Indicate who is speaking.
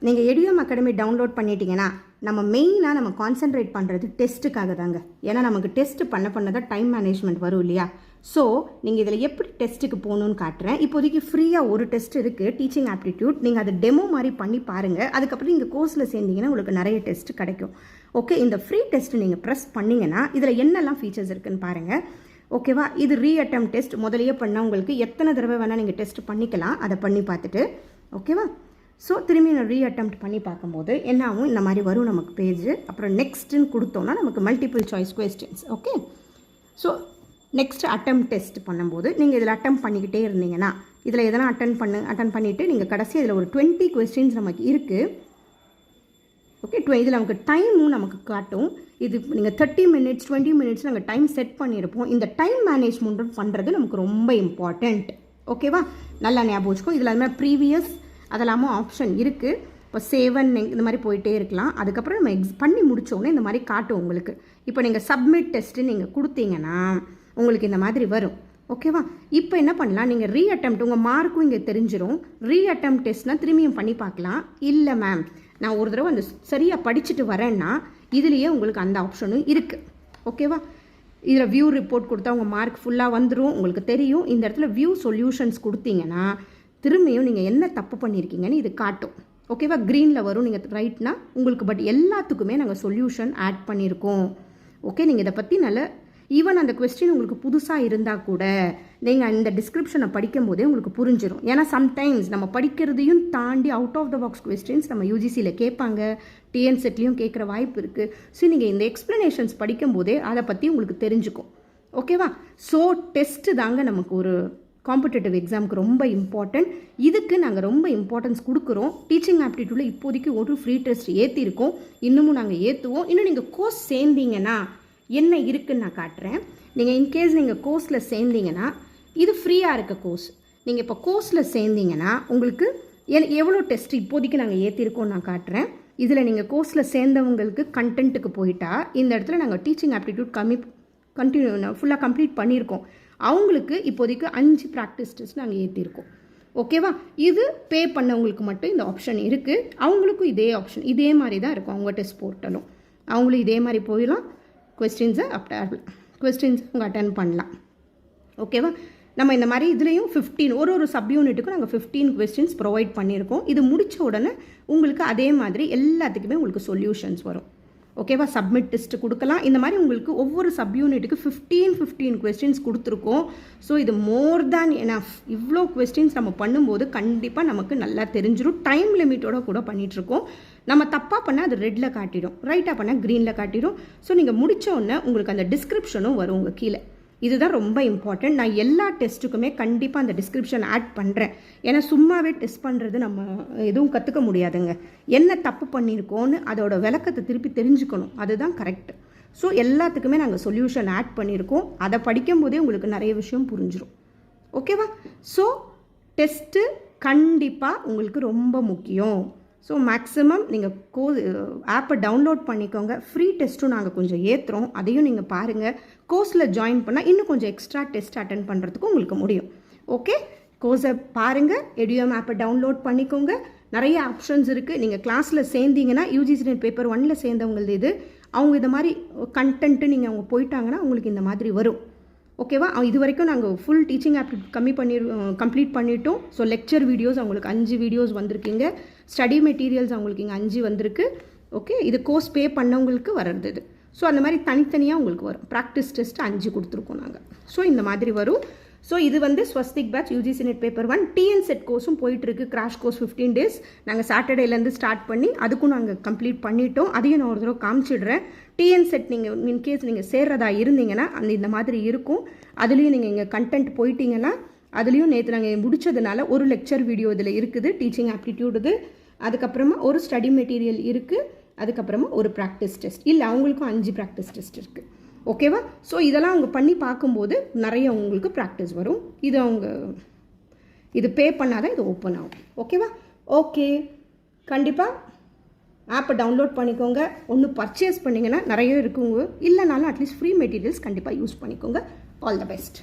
Speaker 1: நீங்கள் EDUM academy download பண்ணிட்டீங்கன்னா நம்ம மெயினாக நம்ம கான்சென்ட்ரேட் பண்ணுறது டெஸ்ட்டுக்காக தாங்க. ஏன்னா நமக்கு டெஸ்ட் பண்ண தான் டைம் மேனேஜ்மெண்ட் வரும் இல்லையா. ஸோ நீங்கள் இதில் எப்படி டெஸ்ட்டுக்கு போகணுன்னு காட்டுறேன். இப்போதைக்கு ஃப்ரீயாக ஒரு டெஸ்ட் இருக்குது, டீச்சிங் ஆப்டிடியூட். நீங்கள் அதை டெமோ மாதிரி பண்ணி பாருங்கள். அதுக்கப்புறம் நீங்கள் கோர்ஸில் சேர்ந்தீங்கன்னா உங்களுக்கு நிறைய டெஸ்ட் கிடைக்கும். ஓகே, இந்த ஃப்ரீ டெஸ்ட் நீங்கள் ப்ரெஸ் பண்ணிங்கன்னா இதில் என்னெல்லாம் ஃபீச்சர்ஸ் இருக்குதுன்னு பாருங்கள். ஓகேவா, இது ரீஅட்டம் டெஸ்ட். முதலையே பண்ணால் உங்களுக்கு எத்தனை தடவை வேணால் நீங்கள் டெஸ்ட் பண்ணிக்கலாம். அதை பண்ணி பார்த்துட்டு ஓகேவா. ஸோ திரும்பி நான் ரீஅட்டெம்ப்ட் பண்ணி பார்க்கும்போது என்ன ஆகும், இந்த மாதிரி வரும் நமக்கு பேஜ். அப்புறம் நெக்ஸ்ட்டுன்னு கொடுத்தோன்னா நமக்கு multiple choice questions. Okay, so next attempt test பண்ணும்போது நீங்கள் இதில் அட்டம் பண்ணிக்கிட்டே இருந்தீங்கன்னா இதில் எதனா அட்டன் பண்ணிவிட்டு நீங்கள் கடைசி இதில் ஒரு 20 கொஸ்டின்ஸ் நமக்கு இருக்குது. ஓகே, இதில் நமக்கு டைமும் நமக்கு காட்டும். இது நீங்கள் 30 மினிட்ஸ் 20 மினிட்ஸ் நாங்கள் டைம் செட் பண்ணியிருப்போம். இந்த டைம் மேனேஜ்மெண்ட் பண்ணுறது நமக்கு ரொம்ப இம்பார்ட்டண்ட். ஓகேவா, நல்லா ஞாபகம் வச்சுக்கோ. இதில் அது மாதிரி ப்ரீவியஸ் அதெல்லாமும் ஆப்ஷன் இருக்குது. இப்போ சேவன் இந்த மாதிரி போயிட்டே இருக்கலாம். அதுக்கப்புறம் நம்ம பண்ணி முடித்தோடனே இந்த மாதிரி காட்டும் உங்களுக்கு. இப்போ நீங்கள் சப்மிட் டெஸ்ட்டு நீங்கள் கொடுத்தீங்கன்னா உங்களுக்கு இந்த மாதிரி வரும். ஓகேவா, இப்போ என்ன பண்ணலாம், நீங்கள் ரீஅட்டெம்ப்ட் உங்கள் மார்க்கும் இங்கே தெரிஞ்சிடும். ரீஅட்டெம்ப்ட் டெஸ்ட்னால் திரும்பியும் பண்ணி பார்க்கலாம். இல்லை மேம், நான் ஒரு தடவை அந்த சரியாக படிச்சுட்டு வரேன்னா இதுலேயே உங்களுக்கு அந்த ஆப்ஷனும் இருக்குது. ஓகேவா, இதில் வியூ ரிப்போர்ட் கொடுத்தா உங்கள் மார்க் ஃபுல்லாக வந்துடும், உங்களுக்கு தெரியும். இந்த இடத்துல வியூ சொல்யூஷன்ஸ் கொடுத்தீங்கன்னா திரும்பியும் நீங்கள் என்ன தப்பு பண்ணியிருக்கீங்கன்னு இது காட்டும். ஓகேவா, க்ரீனில் வரும், நீங்கள் ரைட்னா உங்களுக்கு. பட் எல்லாத்துக்குமே நாங்கள் சொல்யூஷன் ஆட் பண்ணியிருக்கோம். ஓகே, நீங்கள் இதை பற்றி நல்ல ஈவன் அந்த கொஸ்டின் உங்களுக்கு புதுசாக இருந்தால் கூட நீங்கள் இந்த டிஸ்கிரிப்ஷனை படிக்கும் போதே உங்களுக்கு புரிஞ்சிடும். ஏன்னா சம்டைம்ஸ் நம்ம படிக்கிறதையும் தாண்டி out of the box questions நம்ம யூஜிசியில் கேட்பாங்க, டிஎன் செட்லேயும் கேட்குற வாய்ப்பு இருக்குது. ஸோ நீங்கள் இந்த எக்ஸ்ப்ளனேஷன்ஸ் படிக்கும் போதே அதை பற்றி உங்களுக்கு தெரிஞ்சுக்கும். ஓகேவா, ஸோ டெஸ்ட்டு தாங்க நமக்கு ஒரு காம்படிட்டிவ் எக்ஸாமுக்கு ரொம்ப இம்பார்ட்டன்ட். இதுக்கு நாங்கள் ரொம்ப இம்பார்ட்டன்ஸ் கொடுக்குறோம். டீச்சிங் ஆப்டிடியூடில் இப்போதைக்கு ஒரு ஃப்ரீ டெஸ்ட் ஏற்றிருக்கோம், இன்னமும் நாங்கள் ஏற்றுவோம். இன்னும் நீங்கள் கோர்ஸ் சேர்ந்தீங்கன்னா என்ன இருக்குதுன்னு நான் காட்டுறேன். நீங்கள் இன்கேஸ் நீங்கள் கோர்ஸில் சேர்ந்தீங்கன்னா இது ஃப்ரீயாக இருக்க கோர்ஸ். நீங்கள் இப்போ கோர்ஸில் சேர்ந்தீங்கன்னா உங்களுக்கு எவ்வளோ டெஸ்ட் இப்போதைக்கு நாங்கள் ஏற்றிருக்கோம் நான் காட்டுறேன். இதில் நீங்கள் கோர்ஸில் சேர்ந்தவங்களுக்கு கண்டென்ட்டுக்கு போயிட்டா இந்த இடத்துல நாங்கள் டீச்சிங் ஆப்டிடியூட் ஃபுல்லாக கம்ப்ளீட் பண்ணியிருக்கோம். அவங்களுக்கு இப்போதைக்கு 5 ப்ராக்டிஸ் டெஸ்ட் நாங்கள் ஏற்றிருக்கோம். ஓகேவா, இது பே பண்ணவங்களுக்கு மட்டும் இந்த ஆப்ஷன் இருக்குது. அவங்களுக்கும் இதே ஆப்ஷன் இதே மாதிரி தான் இருக்கும். அவங்க டெஸ்ட் போர்ட்டலும் அவங்களும் இதே மாதிரி போயிடலாம். கொஸ்டின்ஸை அவங்க அட்டன் பண்ணலாம். ஓகேவா, நம்ம இந்த மாதிரி இதுலேயும் 15 ஒரு சப்யூனிட்டுக்கும் நாங்கள் 15 கொஸ்டின்ஸ் ப்ரொவைட் பண்ணியிருக்கோம். இது முடித்த உடனே உங்களுக்கு அதே மாதிரி எல்லாத்துக்குமே உங்களுக்கு சொல்யூஷன்ஸ் வரும். ஓகேவா, சப்மிட் டெஸ்ட் கொடுக்கலாம். இந்த மாதிரி உங்களுக்கு ஒவ்வொரு சப்யூனிட்டுக்கு 15 கொஸ்டின்ஸ் கொடுத்துருக்கோம். ஸோ இது மோர் தேன் எனஃப். இவ்வளோ கொஸ்டின்ஸ் நம்ம பண்ணும்போது கண்டிப்பாக நமக்கு நல்லா தெரிஞ்சிடும். டைம் லிமிட்டோட கூட பண்ணிகிட்ருக்கோம். நம்ம தப்பாக பண்ணால் அது ரெட்டில் காட்டிடும், ரைட்டாக பண்ணால் க்ரீனில் காட்டிடும். ஸோ நீங்கள் முடித்த உடனே உங்களுக்கு அந்த டிஸ்கிரிப்ஷனும் வரும் உங்கள் கீழே. இதுதான் ரொம்ப இம்பார்ட்டண்ட். நான் எல்லா டெஸ்ட்டுக்குமே கண்டிப்பாக அந்த டிஸ்கிரிப்ஷன் ஆட் பண்ணுறேன். ஏன்னா சும்மாவே டெஸ்ட் பண்ணுறது நம்ம எதுவும் கற்றுக்க முடியாதுங்க. என்ன தப்பு பண்ணியிருக்கோன்னு அதோட விளக்கத்தை திருப்பி தெரிஞ்சுக்கணும், அதுதான் கரெக்டு. ஸோ எல்லாத்துக்குமே நாங்கள் சொல்யூஷன் ஆட் பண்ணியிருக்கோம். அதை படிக்கும் போதே உங்களுக்கு நிறைய விஷயம் புரிஞ்சிடும். ஓகேவா, ஸோ டெஸ்ட்டு கண்டிப்பாக உங்களுக்கு ரொம்ப முக்கியம். ஸோ மேக்ஸிமம் நீங்கள் ஆப்பை டவுன்லோட் பண்ணிக்கோங்க. ஃப்ரீ டெஸ்ட்டும் நாங்கள் கொஞ்சம் ஏற்றுறோம், அதையும் நீங்கள் பாருங்கள். கோர்ஸில் ஜாயின் பண்ணால் இன்னும் கொஞ்சம் எக்ஸ்ட்ரா டெஸ்ட் அட்டன் பண்ணுறதுக்கும் உங்களுக்கு முடியும். ஓகே, கோர்ஸை பாருங்கள், EDUM ஆப்பை டவுன்லோட் பண்ணிக்கோங்க. நிறைய ஆப்ஷன்ஸ் இருக்குது. நீங்கள் கிளாஸில் சேர்ந்தீங்கன்னா UGC NET பேப்பர் 1ல் சேர்ந்தவங்களது இது. அவங்க இந்த மாதிரி கண்டென்ட்டு நீங்கள் அவங்க போயிட்டாங்கன்னா உங்களுக்கு இந்த மாதிரி வரும். ஓகேவா, இது வரைக்கும் நாங்கள் ஃபுல் டீச்சிங் ஆப்டிடியூட் கம்ப்ளீட் பண்ணிட்டோம். ஸோ லெக்சர் வீடியோஸ் அவங்களுக்கு 5 வீடியோஸ் வந்திருக்கீங்க. ஸ்டடி மெட்டீரியல்ஸ் அவங்களுக்கு இங்கே 5 வந்திருக்கு. ஓகே, இது கோர்ஸ் பே பண்ணவங்களுக்கு வர்றது இது. ஸோ அந்த மாதிரி தனித்தனியாக உங்களுக்கு வரும். ப்ராக்டிஸ் டெஸ்ட் 5 கொடுத்துருக்கோம் நாங்கள். ஸோ இந்த மாதிரி வரும். ஸோ இது வந்து Swastik batch UGC NET paper 1 TN SET கோர்ஸும் போயிட்டுருக்கு. கிராஷ் கோர்ஸ் 15 days நாங்கள் சாட்டர்டேலேருந்து ஸ்டார்ட் பண்ணி அதுக்கும் நாங்கள் கம்ப்ளீட் பண்ணிட்டோம். அதையும் நான் ஒரு தடவை காமிச்சிடுறேன். டிஎன் செட் நீங்கள் இன்கேஸ் நீங்கள் சேர்றதா இருந்தீங்கன்னா இந்த மாதிரி இருக்கும். அதுலேயும் நீங்கள் இங்கே கண்டென்ட் போயிட்டீங்கன்னா அதுலேயும் நேற்று நாங்கள் முடித்ததுனால ஒரு லெக்சர் வீடியோ இதில் இருக்குது, டீச்சிங் ஆப்டிடியூட் இது. அதுக்கப்புறமா ஒரு ஸ்டடி மெட்டீரியல் இருக்குது. அதுக்கப்புறமா ஒரு ப்ராக்டிஸ் டெஸ்ட். இல்லை, அவங்களுக்கும் 5 ப்ராக்டிஸ் டெஸ்ட் இருக்குது. ஓகேவா, ஸோ இதெல்லாம் அவங்க பண்ணி பார்க்கும்போது நிறைய உங்களுக்கு ப்ராக்டிஸ் வரும். இது பே பண்ணாதான் இது ஓப்பன் ஆகும். ஓகேவா, ஓகே, கண்டிப்பாக ஆப்பை டவுன்லோட் பண்ணிக்கோங்க. ஒன்று பர்ச்சேஸ் பண்ணிங்கன்னா நிறைய இருக்குங்க, இல்லைனாலும் அட்லீஸ்ட் ஃப்ரீ மெட்டீரியல்ஸ் கண்டிப்பாக யூஸ் பண்ணிக்கோங்க. All the best.